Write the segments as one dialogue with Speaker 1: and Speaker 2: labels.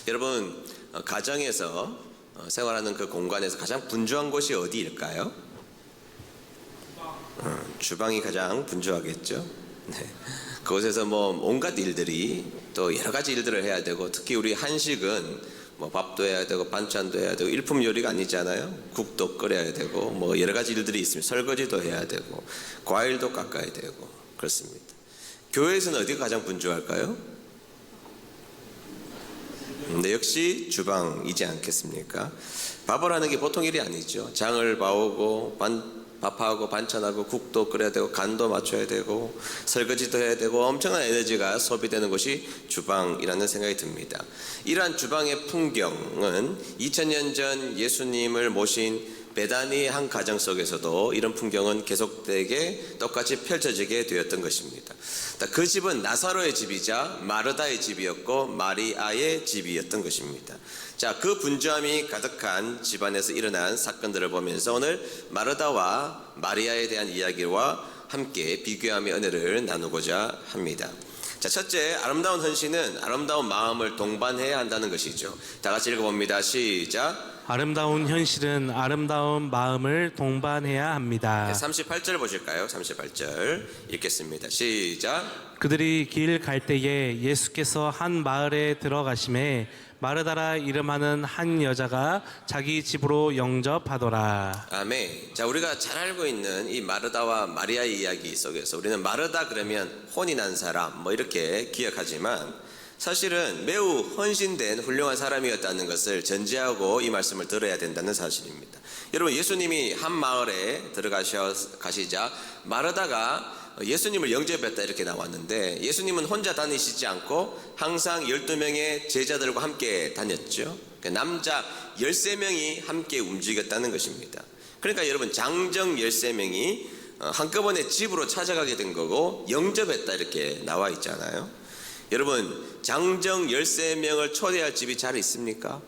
Speaker 1: 여러분, 가정에서 생활하는 그 공간에서 가장 분주한 곳이 어디일까요? 주방이 가장 분주하겠죠. 네. 그곳에서 뭐 온갖 일들이 또 여러 가지 일들을 해야 되고, 특히 우리 한식은 뭐 밥도 해야 되고 반찬도 해야 되고 일품 요리가 아니잖아요. 국도 끓여야 되고 뭐 여러 가지 일들이 있습니다. 설거지도 해야 되고 과일도 깎아야 되고 그렇습니다. 교회에서는 어디가 가장 분주할까요? 네, 역시 주방이지 않겠습니까? 밥을 하는 게 보통 일이 아니죠. 장을 봐오고 밥하고 반찬하고 국도 끓여야 되고 간도 맞춰야 되고 설거지도 해야 되고 엄청난 에너지가 소비되는 곳이 주방이라는 생각이 듭니다. 이러한 주방의 풍경은 2000년 전 예수님을 모신 베다니 한 가정 속에서도 이런 풍경은 계속되게 똑같이 펼쳐지게 되었던 것입니다. 그 집은 나사로의 집이자 마르다의 집이었고 마리아의 집이었던 것입니다. 자, 그 분주함이 가득한 집안에서 일어난 사건들을 보면서 오늘 마르다와 마리아에 대한 이야기와 함께 비교함의 은혜를 나누고자 합니다. 자, 첫째, 아름다운 헌신은 아름다운 마음을 동반해야 한다는 것이죠. 다 같이 읽어봅니다. 시작.
Speaker 2: 아름다운 현실은 아름다운 마음을 동반해야 합니다.
Speaker 1: 38절 보실까요? 38절 읽겠습니다. 시작.
Speaker 2: 그들이 길 갈 때에 예수께서 한 마을에 들어가심에 마르다라 이름하는 한 여자가 자기 집으로 영접하더라.
Speaker 1: 아멘. 자, 우리가 잘 알고 있는 이 마르다와 마리아의 이야기 속에서 우리는 마르다 그러면 혼이 난 사람 뭐 이렇게 기억하지만 사실은 매우 헌신된 훌륭한 사람이었다는 것을 전제하고 이 말씀을 들어야 된다는 사실입니다. 여러분, 예수님이 한 마을에 들어가시자 마르다가 예수님을 영접했다 이렇게 나왔는데, 예수님은 혼자 다니시지 않고 항상 12명의 제자들과 함께 다녔죠. 남자 13명이 함께 움직였다는 것입니다. 그러니까 여러분, 장정 13명이 한꺼번에 집으로 찾아가게 된 거고 영접했다 이렇게 나와 있잖아요. 여러분, 장정 13명을 초대할 집이 잘 있습니까?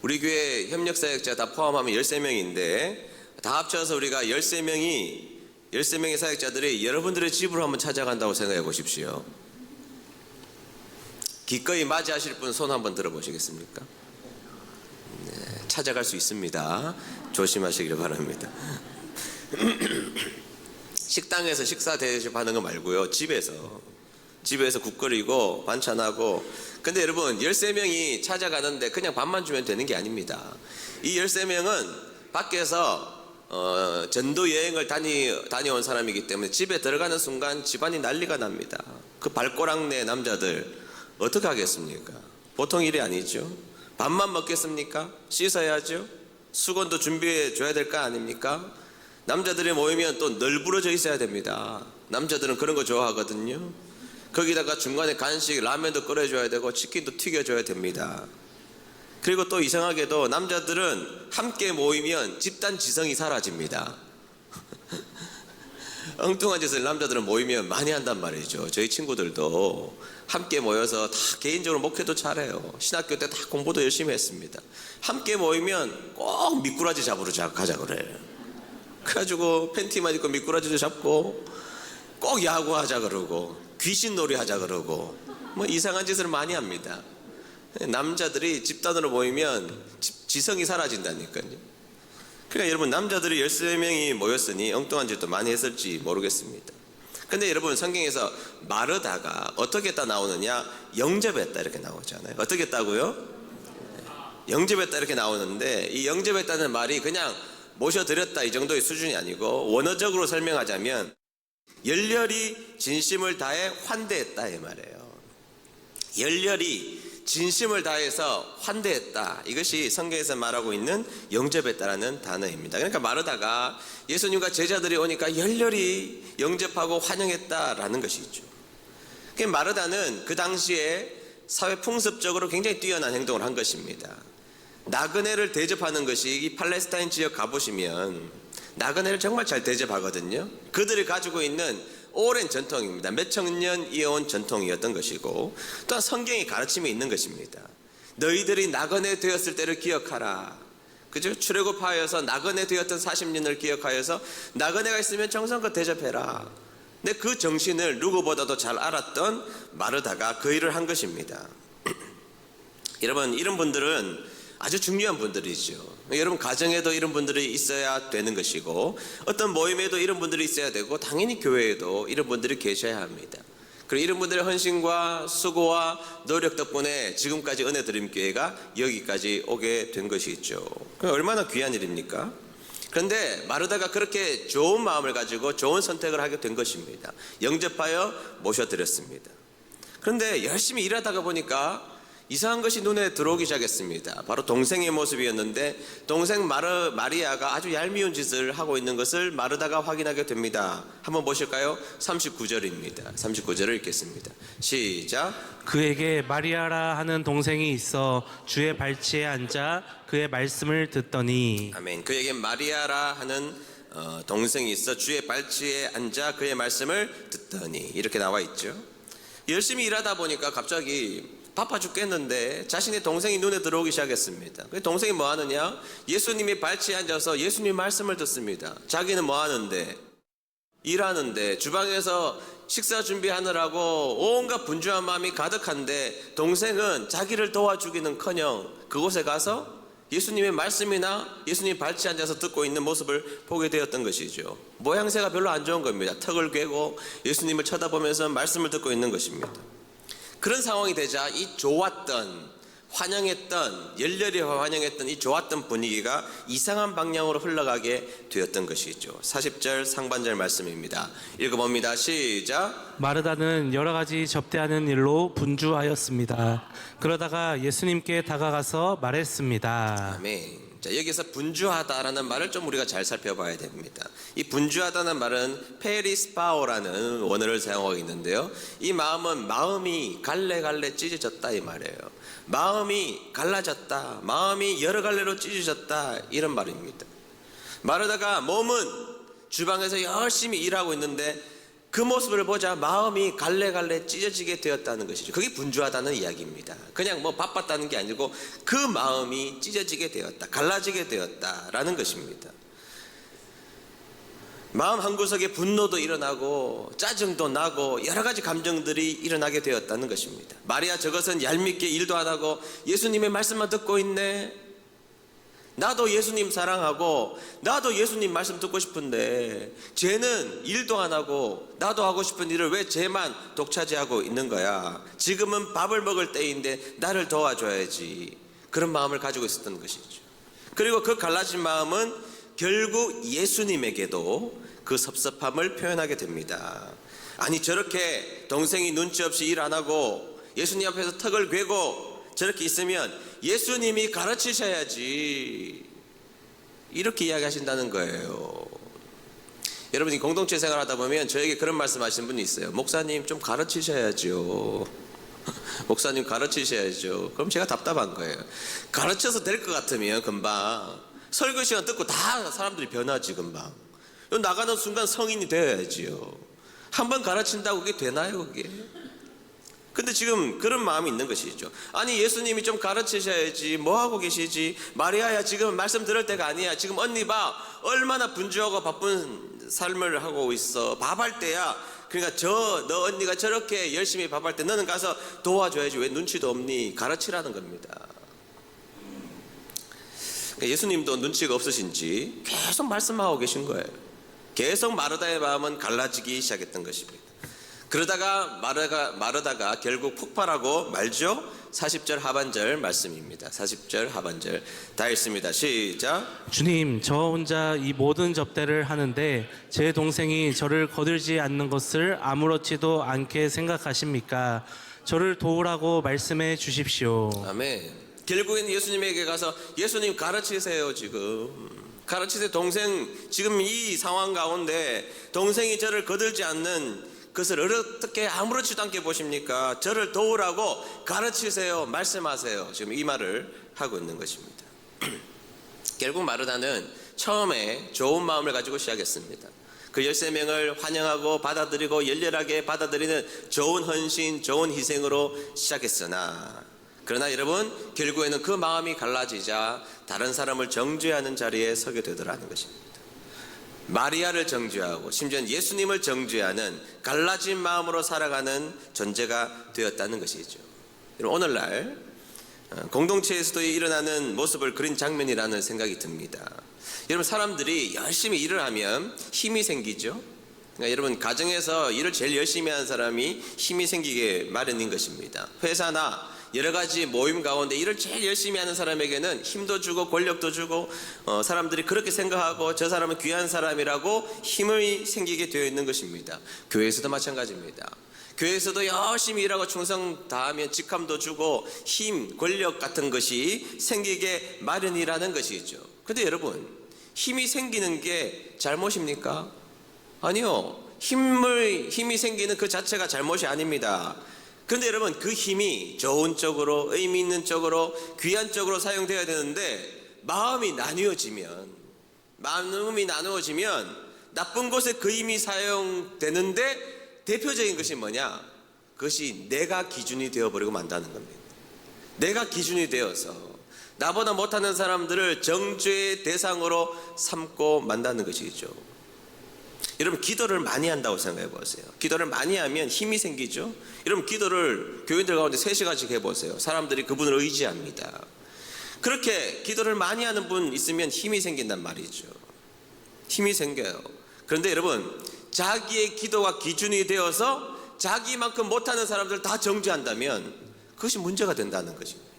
Speaker 1: 우리 교회 협력사역자 다 포함하면 13명인데 다 합쳐서 우리가 13명의 사역자들이 여러분들의 집으로 한번 찾아간다고 생각해 보십시오. 기꺼이 맞이하실 분 손 한번 들어보시겠습니까? 네, 찾아갈 수 있습니다. 조심하시길 바랍니다. 식당에서 식사 대접하는 거 말고요, 집에서 국 끓이고 반찬하고. 근데 여러분, 13명이 찾아가는데 그냥 밥만 주면 되는 게 아닙니다. 이 13명은 밖에서 전도 여행을 다녀온 사람이기 때문에 집에 들어가는 순간 집안이 난리가 납니다. 그 발꼬락내 남자들 어떻게 하겠습니까? 보통 일이 아니죠. 밥만 먹겠습니까? 씻어야죠. 수건도 준비해 줘야 될 거 아닙니까? 남자들이 모이면 또 널브러져 있어야 됩니다. 남자들은 그런 거 좋아하거든요. 거기다가 중간에 간식 라면도 끓여줘야 되고 치킨도 튀겨줘야 됩니다. 그리고 또 이상하게도 남자들은 함께 모이면 집단 지성이 사라집니다. 엉뚱한 짓을 남자들은 모이면 많이 한단 말이죠. 저희 친구들도 함께 모여서 다 개인적으로 목회도 잘해요. 신학교 때 다 공부도 열심히 했습니다. 함께 모이면 꼭 미꾸라지 잡으러 가자 그래요. 그래가지고 팬티만 입고 미꾸라지도 잡고 꼭 야구하자 그러고 귀신놀이 하자 그러고 뭐 이상한 짓을 많이 합니다. 남자들이 집단으로 모이면 지성이 사라진다니까요. 그러니까 여러분, 남자들이 13명이 모였으니 엉뚱한 짓도 많이 했을지 모르겠습니다. 근데 여러분, 성경에서 마르다가 어떻게 했다 나오느냐? 영접했다 이렇게 나오잖아요. 어떻게 했다고요? 영접했다 이렇게 나오는데, 이 영접했다는 말이 그냥 모셔드렸다 이 정도의 수준이 아니고 원어적으로 설명하자면 열렬히 진심을 다해 환대했다 이 말이에요. 열렬히 진심을 다해서 환대했다, 이것이 성경에서 말하고 있는 영접했다라는 단어입니다. 그러니까 마르다가 예수님과 제자들이 오니까 열렬히 영접하고 환영했다라는 것이죠. 마르다는 그 당시에 사회 풍습적으로 굉장히 뛰어난 행동을 한 것입니다. 나그네를 대접하는 것이, 이 팔레스타인 지역 가보시면 나그네를 정말 잘 대접하거든요. 그들이 가지고 있는 오랜 전통입니다. 몇천 년 이어온 전통이었던 것이고, 또한 성경의 가르침이 있는 것입니다. 너희들이 나그네 되었을 때를 기억하라. 그죠? 출애굽하여서 나그네 되었던 40년을 기억하여서 나그네가 있으면 정성껏 대접해라. 근데 그 정신을 누구보다도 잘 알았던 마르다가 그 일을 한 것입니다. 여러분, 이런 분들은 아주 중요한 분들이죠. 여러분 가정에도 이런 분들이 있어야 되는 것이고, 어떤 모임에도 이런 분들이 있어야 되고, 당연히 교회에도 이런 분들이 계셔야 합니다. 그리고 이런 분들의 헌신과 수고와 노력 덕분에 지금까지 은혜드림교회가 여기까지 오게 된 것이죠. 얼마나 귀한 일입니까? 그런데 마르다가 그렇게 좋은 마음을 가지고 좋은 선택을 하게 된 것입니다. 영접하여 모셔드렸습니다. 그런데 열심히 일하다가 보니까 이상한 것이 눈에 들어오기 시작했습니다. 바로 동생의 모습이었는데, 동생 마리아가 아주 얄미운 짓을 하고 있는 것을 마르다가 확인하게 됩니다. 한번 보실까요? 39절입니다. 39절을 읽겠습니다. 시작.
Speaker 2: 그에게 마리아라 하는 동생이 있어 주의 발치에 앉아 그의 말씀을 듣더니.
Speaker 1: 아멘. 그에게 마리아라 하는 동생이 있어 주의 발치에 앉아 그의 말씀을 듣더니, 이렇게 나와 있죠. 열심히 일하다 보니까 갑자기 바빠 죽겠는데 자신의 동생이 눈에 들어오기 시작했습니다. 그 동생이 뭐 하느냐? 예수님이 발치에 앉아서 예수님 말씀을 듣습니다. 자기는 뭐 하는데? 일하는데, 주방에서 식사 준비하느라고 온갖 분주한 마음이 가득한데, 동생은 자기를 도와주기는커녕 그곳에 가서 예수님의 말씀이나 예수님 발치에 앉아서 듣고 있는 모습을 보게 되었던 것이죠. 모양새가 별로 안 좋은 겁니다. 턱을 괴고 예수님을 쳐다보면서 말씀을 듣고 있는 것입니다. 그런 상황이 되자 이 좋았던, 환영했던, 열렬히 환영했던 이 좋았던 분위기가 이상한 방향으로 흘러가게 되었던 것이죠. 40절 상반절 말씀입니다. 읽어봅니다. 시작.
Speaker 2: 마르다는 여러 가지 접대하는 일로 분주하였습니다. 그러다가 예수님께 다가가서 말했습니다.
Speaker 1: 아멘. 자, 여기서 분주하다라는 말을 좀 우리가 잘 살펴봐야 됩니다. 이 분주하다는 말은 페리스파오라는 원어를 사용하고 있는데요, 이 마음이 갈래갈래 찢어졌다 이 말이에요. 마음이 갈라졌다, 마음이 여러 갈래로 찢어졌다, 이런 말입니다. 마르다가 몸은 주방에서 열심히 일하고 있는데 그 모습을 보자 마음이 갈래갈래 찢어지게 되었다는 것이죠. 그게 분주하다는 이야기입니다. 그냥 뭐 바빴다는 게 아니고 그 마음이 찢어지게 되었다, 갈라지게 되었다라는 것입니다. 마음 한구석에 분노도 일어나고 짜증도 나고 여러 가지 감정들이 일어나게 되었다는 것입니다. 마리아, 저것은 얄밉게 일도 안 하고 예수님의 말씀만 듣고 있네. 나도 예수님 사랑하고 나도 예수님 말씀 듣고 싶은데 쟤는 일도 안 하고 나도 하고 싶은 일을 왜 쟤만 독차지하고 있는 거야. 지금은 밥을 먹을 때인데 나를 도와줘야지. 그런 마음을 가지고 있었던 것이죠. 그리고 그 갈라진 마음은 결국 예수님에게도 그 섭섭함을 표현하게 됩니다. 아니, 저렇게 동생이 눈치 없이 일 안 하고 예수님 앞에서 턱을 괴고 저렇게 있으면 예수님이 가르치셔야지, 이렇게 이야기하신다는 거예요. 여러분이 공동체 생활하다 보면 저에게 그런 말씀하시는 분이 있어요. 목사님 좀 가르치셔야죠. 목사님 가르치셔야죠. 그럼 제가 답답한 거예요. 가르쳐서 될 것 같으면 금방 설교 시간 듣고 다 사람들이 변하지. 금방 나가는 순간 성인이 되어야지요. 한번 가르친다고 그게 되나요 그게? 근데 지금 그런 마음이 있는 것이죠. 아니, 예수님이 좀 가르치셔야지, 뭐 하고 계시지? 마리아야, 지금 말씀 들을 때가 아니야. 지금 언니 봐, 얼마나 분주하고 바쁜 삶을 하고 있어. 밥할 때야. 그러니까 너 언니가 저렇게 열심히 밥할 때 너는 가서 도와줘야지. 왜 눈치도 없니? 가르치라는 겁니다. 그러니까 예수님도 눈치가 없으신지 계속 말씀하고 계신 거예요. 계속 마르다의 마음은 갈라지기 시작했던 것입니다. 그러다가 마르다가 결국 폭발하고 말죠. 40절 하반절 말씀입니다. 40절 하반절 다 읽습니다. 시작.
Speaker 2: 주님, 저 혼자 이 모든 접대를 하는데 제 동생이 저를 거들지 않는 것을 아무렇지도 않게 생각하십니까? 저를 도우라고 말씀해 주십시오.
Speaker 1: 아멘. 결국엔 예수님에게 가서 예수님 가르치세요. 지금 가르치세요. 동생, 지금 이 상황 가운데 동생이 저를 거들지 않는 그것을 어떻게 아무렇지도 않게 보십니까? 저를 도우라고 가르치세요. 말씀하세요. 지금 이 말을 하고 있는 것입니다. 결국 마르다는 처음에 좋은 마음을 가지고 시작했습니다. 그 13명을 환영하고 받아들이고 열렬하게 받아들이는 좋은 헌신, 좋은 희생으로 시작했으나, 그러나 여러분, 결국에는 그 마음이 갈라지자 다른 사람을 정죄하는 자리에 서게 되더라는 것입니다. 마리아를 정죄하고 심지어는 예수님을 정죄하는 갈라진 마음으로 살아가는 존재가 되었다는 것이죠. 오늘날 공동체에서도 일어나는 모습을 그린 장면이라는 생각이 듭니다. 여러분, 사람들이 열심히 일을 하면 힘이 생기죠. 그러니까 여러분, 가정에서 일을 제일 열심히 하는 사람이 힘이 생기게 마련인 것입니다. 회사나 여러 가지 모임 가운데 일을 제일 열심히 하는 사람에게는 힘도 주고 권력도 주고 사람들이 그렇게 생각하고 저 사람은 귀한 사람이라고 힘이 생기게 되어 있는 것입니다. 교회에서도 마찬가지입니다. 교회에서도 열심히 일하고 충성 다하면 직함도 주고 힘, 권력 같은 것이 생기게 마련이라는 것이죠. 그런데 여러분, 힘이 생기는 게 잘못입니까? 아니요. 힘이 생기는 그 자체가 잘못이 아닙니다. 그런데 여러분, 그 힘이 좋은 쪽으로, 의미 있는 쪽으로, 귀한 쪽으로 사용되어야 되는데 마음이 나누어지면 나쁜 곳에 그 힘이 사용되는데 대표적인 것이 뭐냐? 그것이 내가 기준이 되어버리고 만다는 겁니다. 내가 기준이 되어서 나보다 못하는 사람들을 정죄의 대상으로 삼고 만다는 것이죠. 여러분, 기도를 많이 한다고 생각해 보세요. 기도를 많이 하면 힘이 생기죠. 여러분, 기도를 교인들 가운데 3시간씩 해보세요. 사람들이 그분을 의지합니다. 그렇게 기도를 많이 하는 분 있으면 힘이 생긴단 말이죠. 힘이 생겨요. 그런데 여러분, 자기의 기도가 기준이 되어서 자기만큼 못하는 사람들 다 정죄한다면 그것이 문제가 된다는 것입니다.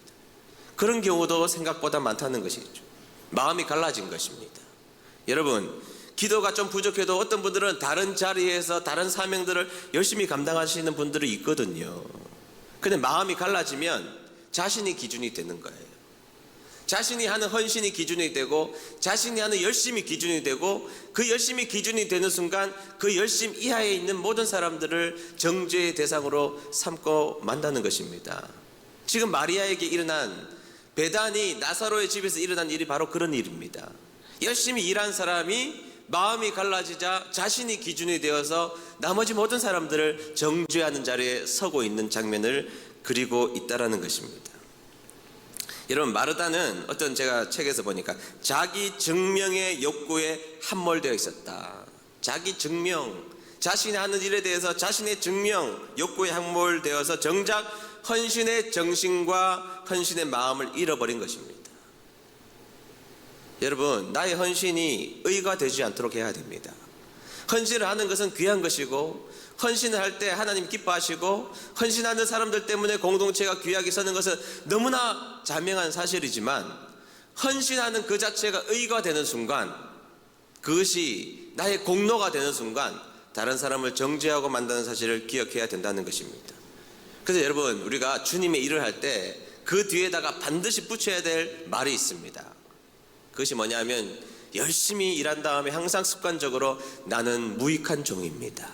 Speaker 1: 그런 경우도 생각보다 많다는 것이죠. 마음이 갈라진 것입니다. 여러분, 기도가 좀 부족해도 어떤 분들은 다른 자리에서 다른 사명들을 열심히 감당하시는 분들이 있거든요. 근데 마음이 갈라지면 자신이 기준이 되는 거예요. 자신이 하는 헌신이 기준이 되고 자신이 하는 열심이 기준이 되고 그 열심이 기준이 되는 순간 그 열심 이하에 있는 모든 사람들을 정죄의 대상으로 삼고 만다는 것입니다. 지금 마리아에게 일어난 베다니 나사로의 집에서 일어난 일이 바로 그런 일입니다. 열심히 일한 사람이 마음이 갈라지자 자신이 기준이 되어서 나머지 모든 사람들을 정죄하는 자리에 서고 있는 장면을 그리고 있다라는 것입니다. 여러분, 마르다는 어떤 제가 책에서 보니까 자기 증명의 욕구에 함몰되어 있었다. 자기 증명, 자신이 하는 일에 대해서 자신의 증명 욕구에 함몰되어서 정작 헌신의 정신과 헌신의 마음을 잃어버린 것입니다. 여러분, 나의 헌신이 의가 되지 않도록 해야 됩니다. 헌신을 하는 것은 귀한 것이고 헌신을 할 때 하나님 기뻐하시고 헌신하는 사람들 때문에 공동체가 귀하게 서는 것은 너무나 자명한 사실이지만 헌신하는 그 자체가 의가 되는 순간, 그것이 나의 공로가 되는 순간 다른 사람을 정죄하고 만드는 사실을 기억해야 된다는 것입니다. 그래서 여러분, 우리가 주님의 일을 할 때 그 뒤에다가 반드시 붙여야 될 말이 있습니다. 그것이 뭐냐면 열심히 일한 다음에 항상 습관적으로 나는 무익한 종입니다.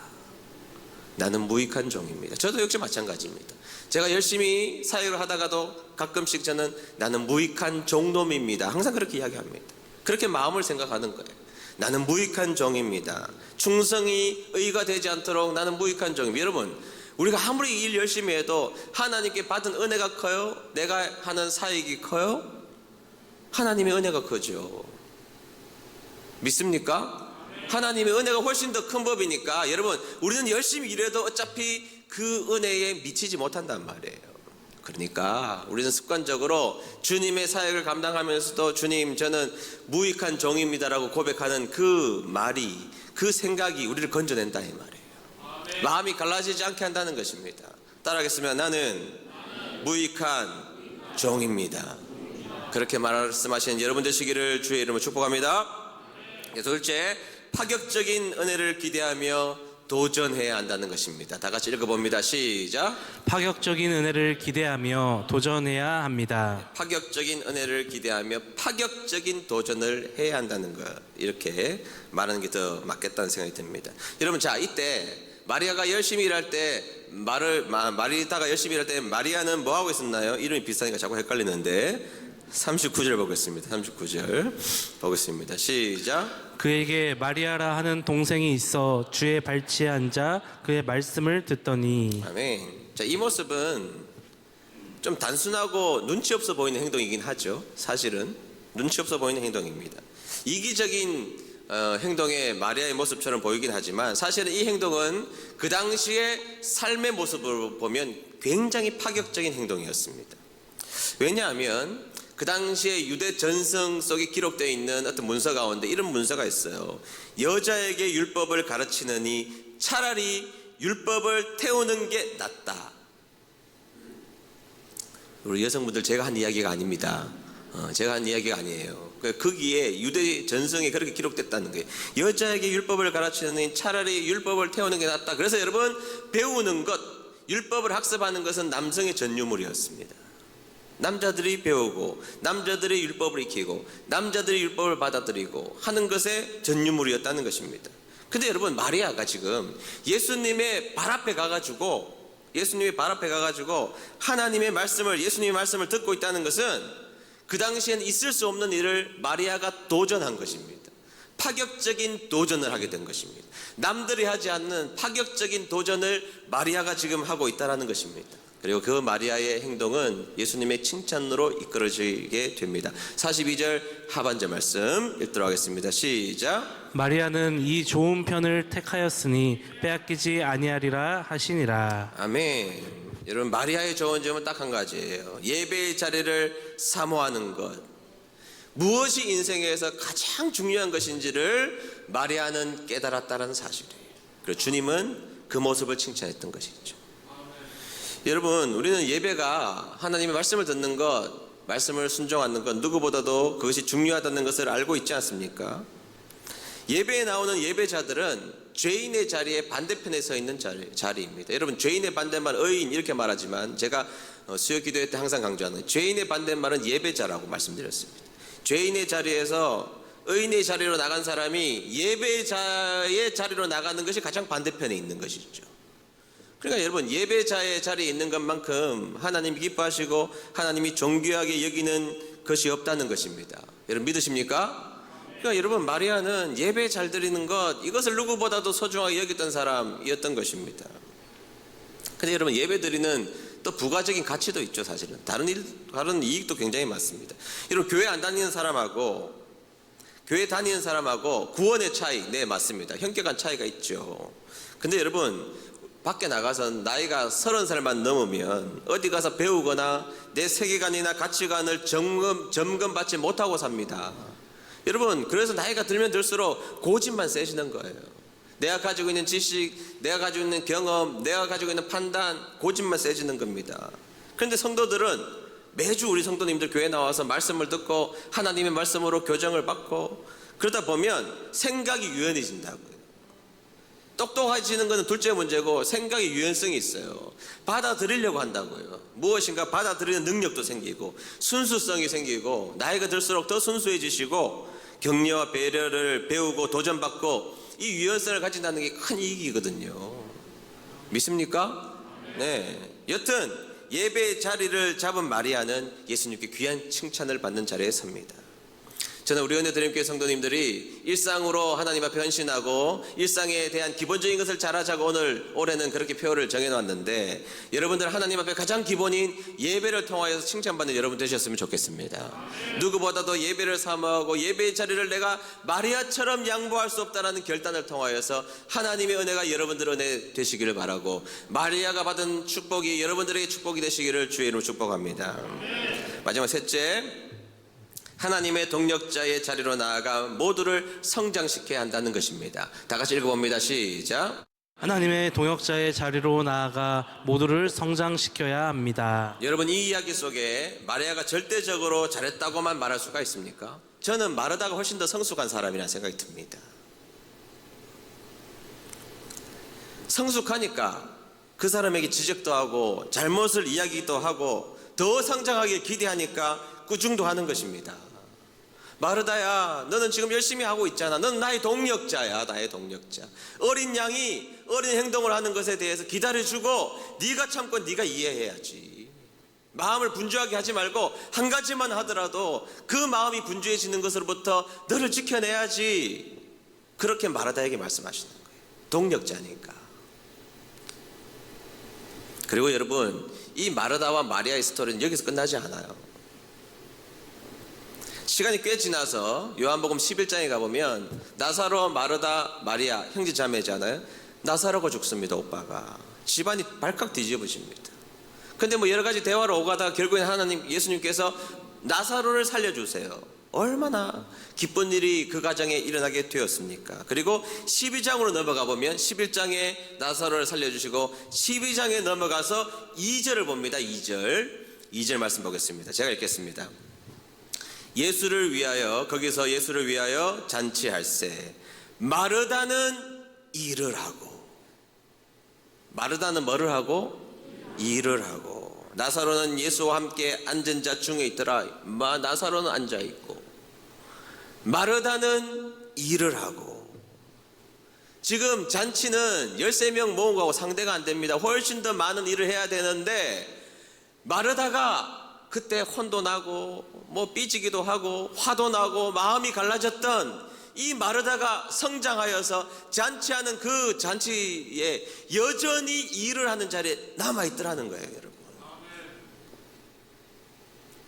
Speaker 1: 나는 무익한 종입니다. 저도 역시 마찬가지입니다. 제가 열심히 사역을 하다가도 가끔씩 저는 나는 무익한 종놈입니다. 항상 그렇게 이야기합니다. 그렇게 마음을 생각하는 거예요. 나는 무익한 종입니다. 충성이 의가 되지 않도록 나는 무익한 종입니다. 여러분, 우리가 아무리 일 열심히 해도 하나님께 받은 은혜가 커요? 내가 하는 사역이 커요? 하나님의 은혜가 크죠. 믿습니까? 하나님의 은혜가 훨씬 더 큰 법이니까 여러분, 우리는 열심히 일해도 어차피 그 은혜에 미치지 못한단 말이에요. 그러니까 우리는 습관적으로 주님의 사역을 감당하면서도 주님, 저는 무익한 종입니다라고 고백하는 그 말이, 그 생각이 우리를 건져낸다 이 말이에요. 마음이 갈라지지 않게 한다는 것입니다. 따라하겠습니다. 나는 무익한 종입니다. 그렇게 말씀하시는 여러분 되시기를 주의 이름으로 축복합니다. 둘째, 파격적인 은혜를 기대하며 도전해야 한다는 것입니다. 다 같이 읽어봅니다. 시작.
Speaker 2: 파격적인 은혜를 기대하며 도전해야 합니다.
Speaker 1: 파격적인 은혜를 기대하며 파격적인 도전을 해야 한다는 것, 이렇게 말하는 게 더 맞겠다는 생각이 듭니다. 여러분, 자, 이때 마리아가 열심히 일할 때 마리다가 열심히 일할 때 마리아는 뭐 하고 있었나요? 이름이 비슷하니까 자꾸 헷갈리는데 39절 보겠습니다. 39절 보겠습니다. 시작.
Speaker 2: 그에게 마리아라 하는 동생이 있어 주의 발치에 앉아 그의 말씀을 듣더니.
Speaker 1: 아멘. 자, 이 모습은 좀 단순하고 눈치 없어 보이는 행동이긴 하죠. 사실은 눈치 없어 보이는 행동입니다. 이기적인 행동의 마리아의 모습처럼 보이긴 하지만 사실은 이 행동은 그 당시의 삶의 모습으로 보면 굉장히 파격적인 행동이었습니다. 왜냐하면 그 당시에 유대 전성 속에 기록되어 있는 어떤 문서 가운데 이런 문서가 있어요. 여자에게 율법을 가르치느니 차라리 율법을 태우는 게 낫다. 우리 여성분들 제가 한 이야기가 아닙니다. 제가 한 이야기가 아니에요. 거기에 유대 전성에 그렇게 기록됐다는 거예요. 여자에게 율법을 가르치느니 차라리 율법을 태우는 게 낫다. 그래서 여러분, 배우는 것, 율법을 학습하는 것은 남성의 전유물이었습니다. 남자들이 배우고 남자들이 율법을 익히고 남자들이 율법을 받아들이고 하는 것의 전유물이었다는 것입니다. 근데 여러분, 마리아가 지금 예수님의 발 앞에 가가지고 하나님의 말씀을, 예수님의 말씀을 듣고 있다는 것은 그 당시엔 있을 수 없는 일을 마리아가 도전한 것입니다. 파격적인 도전을 하게 된 것입니다. 남들이 하지 않는 파격적인 도전을 마리아가 지금 하고 있다는 것입니다. 그리고 그 마리아의 행동은 예수님의 칭찬으로 이끌어지게 됩니다. 42절 하반절 말씀 읽도록 하겠습니다. 시작.
Speaker 2: 마리아는 이 좋은 편을 택하였으니 빼앗기지 아니하리라 하시니라.
Speaker 1: 아멘. 여러분, 마리아의 좋은 점은 딱 한 가지예요. 예배의 자리를 사모하는 것. 무엇이 인생에서 가장 중요한 것인지를 마리아는 깨달았다는 사실이에요. 그리고 주님은 그 모습을 칭찬했던 것이죠. 여러분, 우리는 예배가 하나님의 말씀을 듣는 것, 말씀을 순종하는 것, 누구보다도 그것이 중요하다는 것을 알고 있지 않습니까? 예배에 나오는 예배자들은 죄인의 자리에 반대편에 서 있는 자리입니다. 여러분, 죄인의 반대말 의인 이렇게 말하지만 제가 수요 기도회 때 항상 강조하는 거예요. 죄인의 반대말은 예배자라고 말씀드렸습니다. 죄인의 자리에서 의인의 자리로 나간 사람이 예배자의 자리로 나가는 것이 가장 반대편에 있는 것이죠. 그러니까 여러분, 예배자의 자리에 있는 것만큼 하나님이 기뻐하시고 하나님이 존귀하게 여기는 것이 없다는 것입니다. 여러분, 믿으십니까? 그러니까 여러분, 마리아는 예배 잘 드리는 것, 이것을 누구보다도 소중하게 여겼던 사람이었던 것입니다. 근데 여러분, 예배 드리는 또 부가적인 가치도 있죠. 사실은 다른 이익도 굉장히 많습니다. 여러분, 교회 안 다니는 사람하고 교회 다니는 사람하고 구원의 차이, 네, 맞습니다. 현격한 차이가 있죠. 근데 여러분, 밖에 나가서 나이가 30살만 넘으면 어디 가서 배우거나 내 세계관이나 가치관을 점검받지 못하고 삽니다. 여러분, 그래서 나이가 들면 들수록 고집만 세지는 거예요. 내가 가지고 있는 지식, 내가 가지고 있는 경험, 내가 가지고 있는 판단, 고집만 세지는 겁니다. 그런데 성도들은 매주 우리 성도님들 교회 나와서 말씀을 듣고 하나님의 말씀으로 교정을 받고 그러다 보면 생각이 유연해진다고요. 똑똑해지는 것은 둘째 문제고 생각의 유연성이 있어요. 받아들이려고 한다고요. 무엇인가 받아들이는 능력도 생기고 순수성이 생기고 나이가 들수록 더 순수해지시고 격려와 배려를 배우고 도전받고 이 유연성을 가진다는 게 큰 이익이거든요. 믿습니까? 네. 여튼 예배의 자리를 잡은 마리아는 예수님께 귀한 칭찬을 받는 자리에 섭니다. 저는 우리 은혜드림교회 성도님들이 일상으로 하나님 앞에 헌신하고 일상에 대한 기본적인 것을 잘하자고 올해는 그렇게 표를 정해놨는데, 여러분들 하나님 앞에 가장 기본인 예배를 통하여서 칭찬받는 여러분 되셨으면 좋겠습니다. 누구보다도 예배를 사모하고 예배의 자리를 내가 마리아처럼 양보할 수 없다는 결단을 통하여서 하나님의 은혜가 여러분들 은혜 되시기를 바라고, 마리아가 받은 축복이 여러분들에게 축복이 되시기를 주의 이름으로 축복합니다. 마지막 셋째, 하나님의 동력자의 자리로 나아가 모두를 성장시켜야 한다는 것입니다. 다 같이 읽어봅니다. 시작.
Speaker 2: 하나님의 동역자의 자리로 나아가 모두를 성장시켜야 합니다.
Speaker 1: 여러분, 이 이야기 속에 마리아가 절대적으로 잘했다고만 말할 수가 있습니까? 저는 마르다가 훨씬 더 성숙한 사람이라는 생각이 듭니다. 성숙하니까 그 사람에게 지적도 하고 잘못을 이야기도 하고 더 성장하게 기대하니까 꾸중도 하는 것입니다. 마르다야, 너는 지금 열심히 하고 있잖아. 너는 나의 동력자야. 나의 동력자. 어린 양이 어린 행동을 하는 것에 대해서 기다려주고 네가 참고 네가 이해해야지. 마음을 분주하게 하지 말고 한 가지만 하더라도 그 마음이 분주해지는 것으로부터 너를 지켜내야지. 그렇게 마르다에게 말씀하시는 거예요. 동력자니까. 그리고 여러분, 이 마르다와 마리아의 스토리는 여기서 끝나지 않아요. 시간이 꽤 지나서 요한복음 11장에 가보면 나사로, 마르다, 마리아 형제 자매잖아요. 나사로가 죽습니다. 오빠가. 집안이 발칵 뒤집어집니다. 근데 뭐 여러 가지 대화를 오가다가 결국엔 하나님, 예수님께서 나사로를 살려주세요. 얼마나 기쁜 일이 그 가정에 일어나게 되었습니까? 그리고 12장으로 넘어가 보면 11장에 나사로를 살려주시고 12장에 넘어가서 2절을 봅니다. 2절 말씀 보겠습니다. 제가 읽겠습니다. 예수를 위하여, 거기서 예수를 위하여 잔치할세. 마르다는 일을 하고, 마르다는 뭐를 하고? 일을 하고. 나사로는 예수와 함께 앉은 자 중에 있더라. 나사로는 앉아 있고, 마르다는 일을 하고. 지금 잔치는 13명 모은 거하고 상대가 안 됩니다. 훨씬 더 많은 일을 해야 되는데, 마르다가 그때 혼도 나고 뭐 삐지기도 하고 화도 나고 마음이 갈라졌던 이 마르다가 성장하여서 잔치하는 그 잔치에 여전히 일을 하는 자리에 남아있더라는 거예요, 여러분.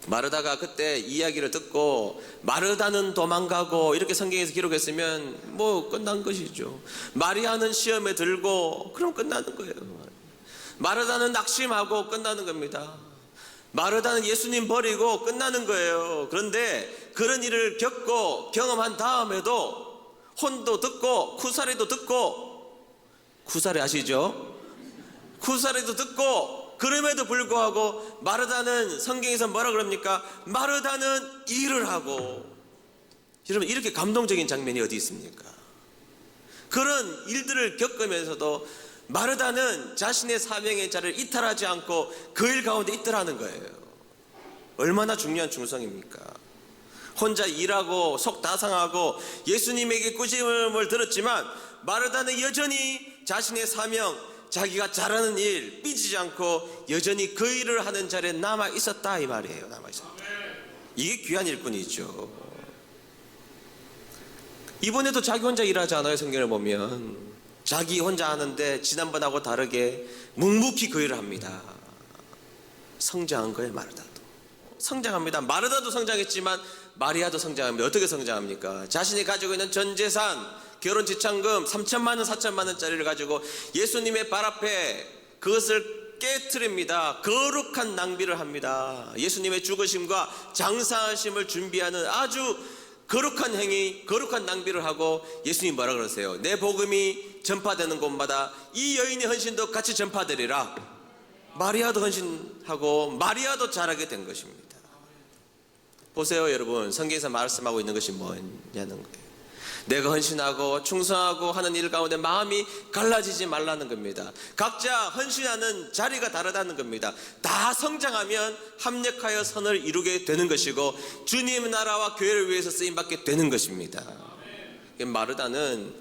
Speaker 1: 마르다가 그때 이야기를 듣고 마르다는 도망가고 이렇게 성경에서 기록했으면 뭐 끝난 것이죠. 마리아는 시험에 들고 그럼 끝나는 거예요. 마르다는 낙심하고 끝나는 겁니다. 마르다는 예수님 버리고 끝나는 거예요. 그런데 그런 일을 겪고 경험한 다음에도 혼도 듣고 쿠사리도 듣고, 쿠사리 아시죠? 쿠사리도 듣고 그럼에도 불구하고 마르다는, 성경에서 뭐라 그럽니까? 마르다는 일을 하고. 여러분, 이렇게 감동적인 장면이 어디 있습니까? 그런 일들을 겪으면서도 마르다는 자신의 사명의 자를 이탈하지 않고 그 일 가운데 있더라는 거예요. 얼마나 중요한 충성입니까? 혼자 일하고 속 다 상하고 예수님에게 꾸짖음을 들었지만 마르다는 여전히 자신의 사명, 자기가 잘하는 일 삐지지 않고 여전히 그 일을 하는 자리에 남아 있었다, 이 말이에요. 남아 있었다. 이게 귀한 일꾼이죠. 이번에도 자기 혼자 일하지 않아요. 성경을 보면 자기 혼자 하는데 지난번하고 다르게 묵묵히 그 일을 합니다. 성장한 거예요. 마르다도 성장합니다. 마르다도 성장했지만 마리아도 성장합니다. 어떻게 성장합니까? 자신이 가지고 있는 전 재산, 결혼 지참금 3천만 원 4천만 원짜리를 가지고 예수님의 발 앞에 그것을 깨트립니다. 거룩한 낭비를 합니다. 예수님의 죽으심과 장사하심을 준비하는 아주 거룩한 행위, 거룩한 낭비를 하고, 예수님 뭐라 그러세요? 내 복음이 전파되는 곳마다 이 여인의 헌신도 같이 전파되리라. 마리아도 헌신하고 마리아도 잘하게 된 것입니다. 보세요, 여러분. 성경에서 말씀하고 있는 것이 뭐냐는 거예요. 내가 헌신하고 충성하고 하는 일 가운데 마음이 갈라지지 말라는 겁니다. 각자 헌신하는 자리가 다르다는 겁니다. 다 성장하면 합력하여 선을 이루게 되는 것이고 주님의 나라와 교회를 위해서 쓰임받게 되는 것입니다. 마르다는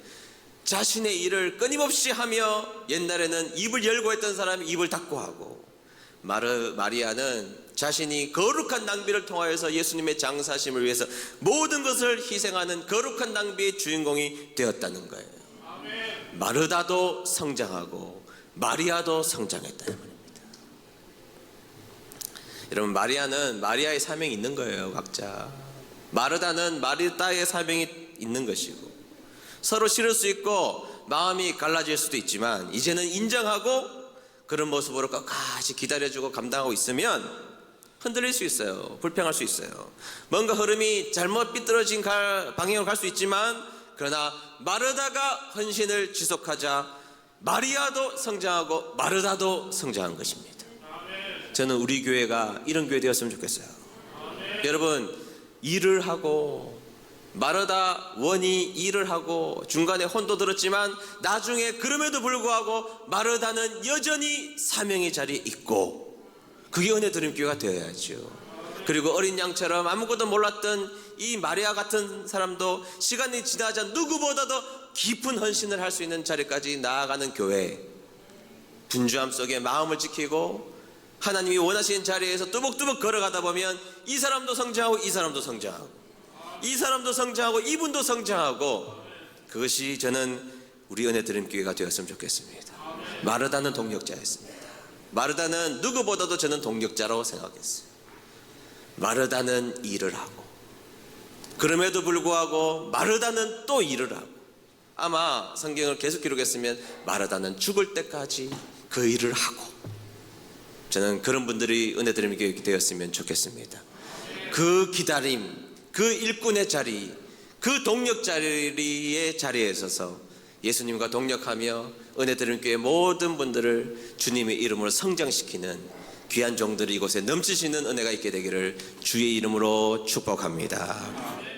Speaker 1: 자신의 일을 끊임없이 하며, 옛날에는 입을 열고 했던 사람이 입을 닫고 하고, 마리아는 자신이 거룩한 낭비를 통하여서 예수님의 장사심을 위해서 모든 것을 희생하는 거룩한 낭비의 주인공이 되었다는 거예요. 마르다도 성장하고 마리아도 성장했다는 말입니다. 여러분, 마리아는 마리아의 사명이 있는 거예요. 각자. 마르다는 마르다의 사명이 있는 것이고, 서로 싫을 수 있고 마음이 갈라질 수도 있지만 이제는 인정하고 그런 모습으로 끝까지 기다려주고 감당하고 있으면 흔들릴 수 있어요. 불평할 수 있어요. 뭔가 흐름이 잘못 삐뚤어진 방향으로 갈 수 있지만, 그러나 마르다가 헌신을 지속하자 마리아도 성장하고 마르다도 성장한 것입니다. 저는 우리 교회가 이런 교회 되었으면 좋겠어요. 여러분, 일을 하고 마르다 원이 일을 하고 중간에 혼도 들었지만 나중에 그럼에도 불구하고 마르다는 여전히 사명의 자리에 있고, 그게 은혜 드림 교회가 되어야죠. 그리고 어린 양처럼 아무것도 몰랐던 이 마리아 같은 사람도 시간이 지나자 누구보다도 깊은 헌신을 할 수 있는 자리까지 나아가는 교회, 분주함 속에 마음을 지키고 하나님이 원하시는 자리에서 뚜벅뚜벅 걸어가다 보면 이 사람도 성장하고 이 사람도 성장하고 이 사람도 성장하고 이분도 성장하고, 그것이 저는 우리 은혜 드림 교회가 되었으면 좋겠습니다. 마르다는 동력자였습니다. 마르다는 누구보다도 저는 동력자라고 생각했어요. 마르다는 일을 하고, 그럼에도 불구하고 마르다는 또 일을 하고, 아마 성경을 계속 기록했으면 마르다는 죽을 때까지 그 일을 하고, 저는 그런 분들이 은혜드림 교육이 되었으면 좋겠습니다. 그 기다림, 그 일꾼의 자리, 그 동력 자리의 자리에 서서 예수님과 동력하며 은혜드림 교회 모든 분들을 주님의 이름으로 성장시키는 귀한 종들이 이곳에 넘치시는 은혜가 있게 되기를 주의 이름으로 축복합니다.